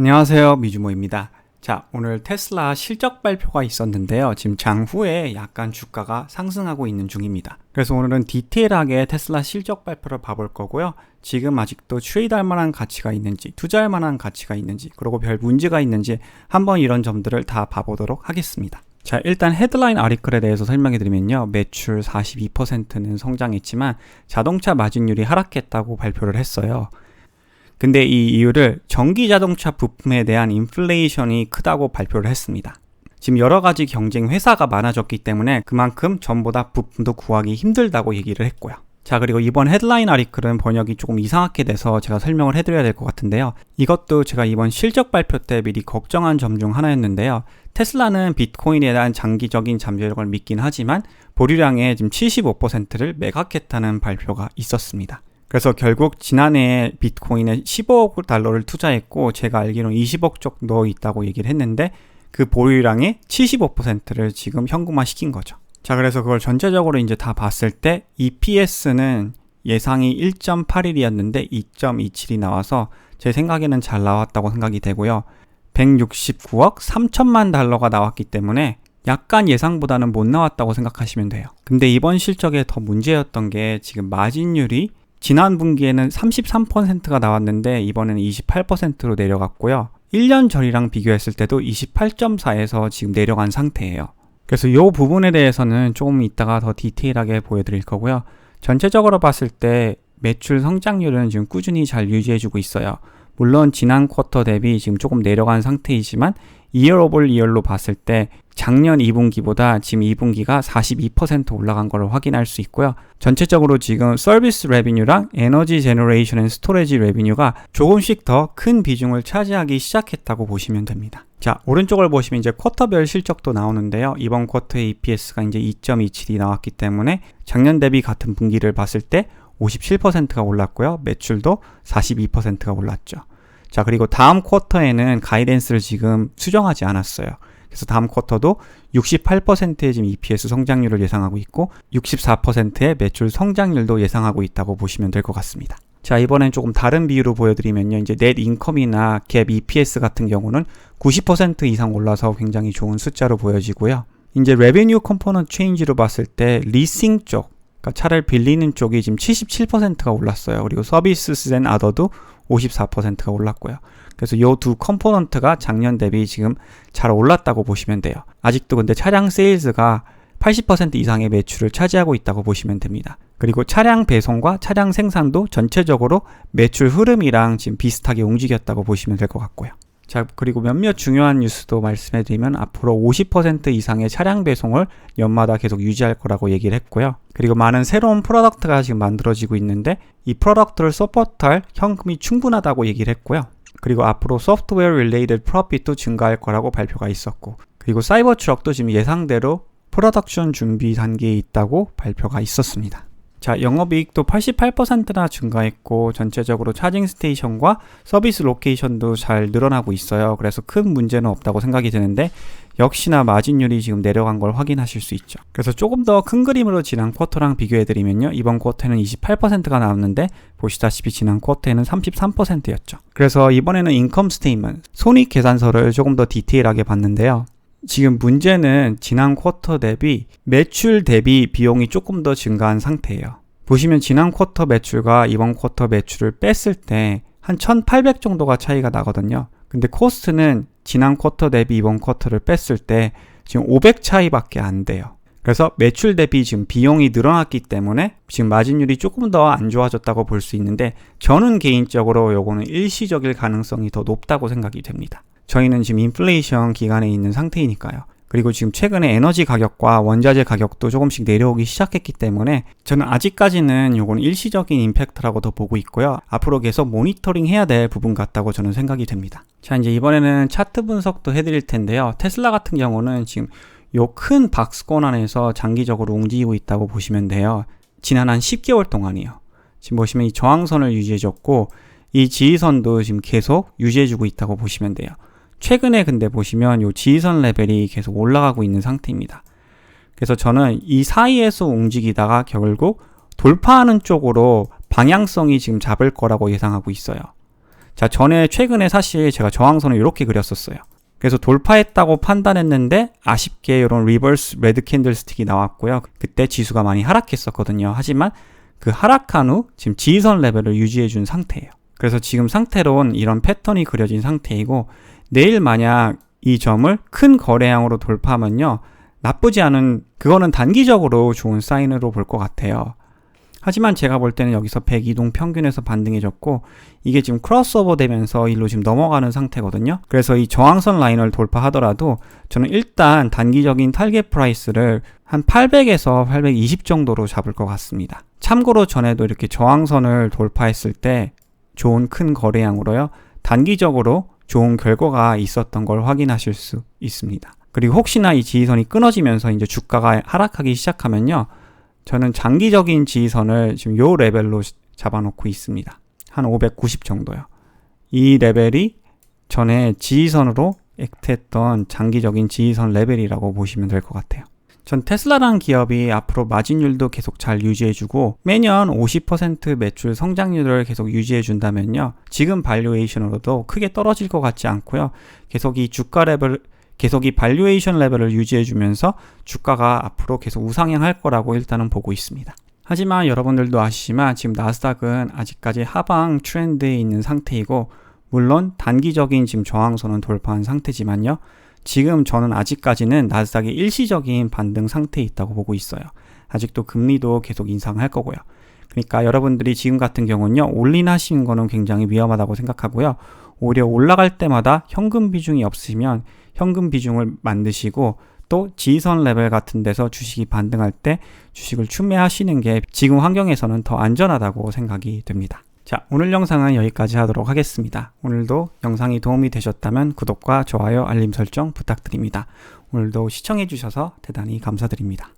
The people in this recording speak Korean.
안녕하세요, 미주모입니다. 자, 오늘 테슬라 실적 발표가 있었는데요. 지금 장후에 약간 주가가 상승하고 있는 중입니다. 그래서 오늘은 디테일하게 테슬라 실적 발표를 봐볼 거고요. 지금 아직도 트레이드할 만한 가치가 있는지, 투자할 만한 가치가 있는지, 그리고 별 문제가 있는지 한번 이런 점들을 다 봐보도록 하겠습니다. 자, 일단 헤드라인 아티클에 대해서 설명해 드리면요. 매출 42%는 성장했지만 자동차 마진율이 하락했다고 발표를 했어요. 근데 이 이유를 전기 자동차 부품에 대한 인플레이션이 크다고 발표를 했습니다. 지금 여러 가지 경쟁 회사가 많아졌기 때문에 그만큼 전보다 부품도 구하기 힘들다고 얘기를 했고요. 자, 그리고 이번 헤드라인 아티클은 번역이 조금 이상하게 돼서 제가 설명을 해드려야 될 것 같은데요. 이것도 제가 이번 실적 발표 때 미리 걱정한 점 중 하나였는데요. 테슬라는 비트코인에 대한 장기적인 잠재력을 믿긴 하지만 보유량의 지금 75%를 매각했다는 발표가 있었습니다. 그래서 결국 지난해 비트코인에 15억 달러를 투자했고 제가 알기로는 20억 정도 있다고 얘기를 했는데 그 보유량의 75%를 지금 현금화 시킨 거죠. 자, 그래서 그걸 전체적으로 이제 다 봤을 때 EPS는 예상이 1.81이었는데 2.27이 나와서 제 생각에는 잘 나왔다고 생각이 되고요. 169억 3천만 달러가 나왔기 때문에 약간 예상보다는 못 나왔다고 생각하시면 돼요. 근데 이번 실적에 더 문제였던 게 지금 마진율이 지난 분기에는 33%가 나왔는데 이번에는 28%로 내려갔고요. 1년 전이랑 비교했을 때도 28.4에서 지금 내려간 상태예요. 그래서 이 부분에 대해서는 조금 이따가 더 디테일하게 보여드릴 거고요. 전체적으로 봤을 때 매출 성장률은 지금 꾸준히 잘 유지해주고 있어요. 물론 지난 쿼터 대비 지금 조금 내려간 상태이지만 이어 오버 이어로 봤을 때 작년 2분기보다 지금 2분기가 42% 올라간 걸 확인할 수 있고요. 전체적으로 지금 서비스 레비뉴랑 에너지 제너레이션 앤 스토리지 레비뉴가 조금씩 더 큰 비중을 차지하기 시작했다고 보시면 됩니다. 자, 오른쪽을 보시면 이제 쿼터별 실적도 나오는데요. 이번 쿼터의 EPS가 이제 2.27이 나왔기 때문에 작년 대비 같은 분기를 봤을 때 57%가 올랐고요. 매출도 42%가 올랐죠. 자, 그리고 다음 쿼터에는 가이던스를 지금 수정하지 않았어요. 그래서 다음 쿼터도 68%의 지금 EPS 성장률을 예상하고 있고 64%의 매출 성장률도 예상하고 있다고 보시면 될 것 같습니다. 자, 이번엔 조금 다른 비유로 보여드리면요. 이제 넷 인컴이나 갭 EPS 같은 경우는 90% 이상 올라서 굉장히 좋은 숫자로 보여지고요. 이제 레베뉴 컴포넌트 체인지로 봤을 때 리싱 쪽, 그러니까 차를 빌리는 쪽이 지금 77%가 올랐어요. 그리고 서비스 앤 아더도 54%가 올랐고요. 그래서 이 두 컴포넌트가 작년 대비 지금 잘 올랐다고 보시면 돼요. 아직도 근데 차량 세일즈가 80% 이상의 매출을 차지하고 있다고 보시면 됩니다. 그리고 차량 배송과 차량 생산도 전체적으로 매출 흐름이랑 지금 비슷하게 움직였다고 보시면 될 것 같고요. 자, 그리고 몇몇 중요한 뉴스도 말씀해드리면 앞으로 50% 이상의 차량 배송을 연마다 계속 유지할 거라고 얘기를 했고요. 그리고 많은 새로운 프로덕트가 지금 만들어지고 있는데 이 프로덕트를 서포트할 현금이 충분하다고 얘기를 했고요. 그리고 앞으로 소프트웨어 릴레이티드 프로핏도 증가할 거라고 발표가 있었고, 그리고 사이버 트럭도 지금 예상대로 프로덕션 준비 단계에 있다고 발표가 있었습니다. 자, 영업이익도 88%나 증가했고 전체적으로 차징 스테이션과 서비스 로케이션도 잘 늘어나고 있어요. 그래서 큰 문제는 없다고 생각이 드는데 역시나 마진율이 지금 내려간 걸 확인하실 수 있죠. 그래서 조금 더 큰 그림으로 지난 쿼터랑 비교해드리면요. 이번 쿼터에는 28%가 나왔는데 보시다시피 지난 쿼터에는 33%였죠. 그래서 이번에는 인컴 스테이트먼트, 손익 계산서를 조금 더 디테일하게 봤는데요. 지금 문제는 지난 쿼터 대비 매출 대비 비용이 조금 더 증가한 상태예요. 보시면 지난 쿼터 매출과 이번 쿼터 매출을 뺐을 때 한 1800 정도가 차이가 나거든요. 근데 코스트는 지난 쿼터 대비 이번 쿼터를 뺐을 때 지금 500 차이밖에 안 돼요. 그래서 매출 대비 지금 비용이 늘어났기 때문에 지금 마진율이 조금 더 안 좋아졌다고 볼 수 있는데 저는 개인적으로 요거는 일시적일 가능성이 더 높다고 생각이 됩니다. 저희는 지금 인플레이션 기간에 있는 상태이니까요. 그리고 지금 최근에 에너지 가격과 원자재 가격도 조금씩 내려오기 시작했기 때문에 저는 아직까지는 요건 일시적인 임팩트라고 더 보고 있고요. 앞으로 계속 모니터링 해야 될 부분 같다고 저는 생각이 됩니다. 자, 이제 이번에는 차트 분석도 해드릴 텐데요. 테슬라 같은 경우는 지금 요 큰 박스권 안에서 장기적으로 움직이고 있다고 보시면 돼요. 지난 한 10개월 동안이요. 지금 보시면 이 저항선을 유지해줬고 이 지지선도 지금 계속 유지해주고 있다고 보시면 돼요. 최근에 근데 보시면 이 지지선 레벨이 계속 올라가고 있는 상태입니다. 그래서 저는 이 사이에서 움직이다가 결국 돌파하는 쪽으로 방향성이 지금 잡을 거라고 예상하고 있어요. 자, 최근에 사실 제가 저항선을 이렇게 그렸었어요. 그래서 돌파했다고 판단했는데 아쉽게 이런 리버스 레드 캔들스틱이 나왔고요. 그때 지수가 많이 하락했었거든요. 하지만 그 하락한 후 지금 지지선 레벨을 유지해 준 상태예요. 그래서 지금 상태로는 이런 패턴이 그려진 상태이고, 내일 만약 이 점을 큰 거래량으로 돌파하면요, 나쁘지 않은, 그거는 단기적으로 좋은 사인으로 볼 것 같아요. 하지만 제가 볼 때는 여기서 102동 평균에서 반등해졌고, 이게 지금 크로스오버 되면서 일로 지금 넘어가는 상태거든요. 그래서 이 저항선 라인을 돌파하더라도 저는 일단 단기적인 타겟 프라이스를 한 800에서 820 정도로 잡을 것 같습니다. 참고로 전에도 이렇게 저항선을 돌파했을 때 좋은 큰 거래량으로요, 단기적으로 좋은 결과가 있었던 걸 확인하실 수 있습니다. 그리고 혹시나 이 지지선이 끊어지면서 이제 주가가 하락하기 시작하면요, 저는 장기적인 지지선을 지금 요 레벨로 잡아놓고 있습니다. 한 590 정도요. 이 레벨이 전에 지지선으로 액트했던 장기적인 지지선 레벨이라고 보시면 될 것 같아요. 전 테슬라라는 기업이 앞으로 마진율도 계속 잘 유지해주고 매년 50% 매출 성장률을 계속 유지해준다면요, 지금 발류에이션으로도 크게 떨어질 것 같지 않고요, 계속 이 발류에이션 레벨을 유지해주면서 주가가 앞으로 계속 우상향할 거라고 일단은 보고 있습니다. 하지만 여러분들도 아시지만 지금 나스닥은 아직까지 하방 트렌드에 있는 상태이고, 물론 단기적인 지금 저항선은 돌파한 상태지만요, 지금 저는 아직까지는 나스닥이 일시적인 반등 상태에 있다고 보고 있어요. 아직도 금리도 계속 인상할 거고요. 그러니까 여러분들이 지금 같은 경우는요, 올인하시는 거는 굉장히 위험하다고 생각하고요, 오히려 올라갈 때마다 현금 비중이 없으시면 현금 비중을 만드시고, 또 지지선 레벨 같은 데서 주식이 반등할 때 주식을 추매하시는 게 지금 환경에서는 더 안전하다고 생각이 됩니다. 자, 오늘 영상은 여기까지 하도록 하겠습니다. 오늘도 영상이 도움이 되셨다면 구독과 좋아요, 알림 설정 부탁드립니다. 오늘도 시청해 주셔서 대단히 감사드립니다.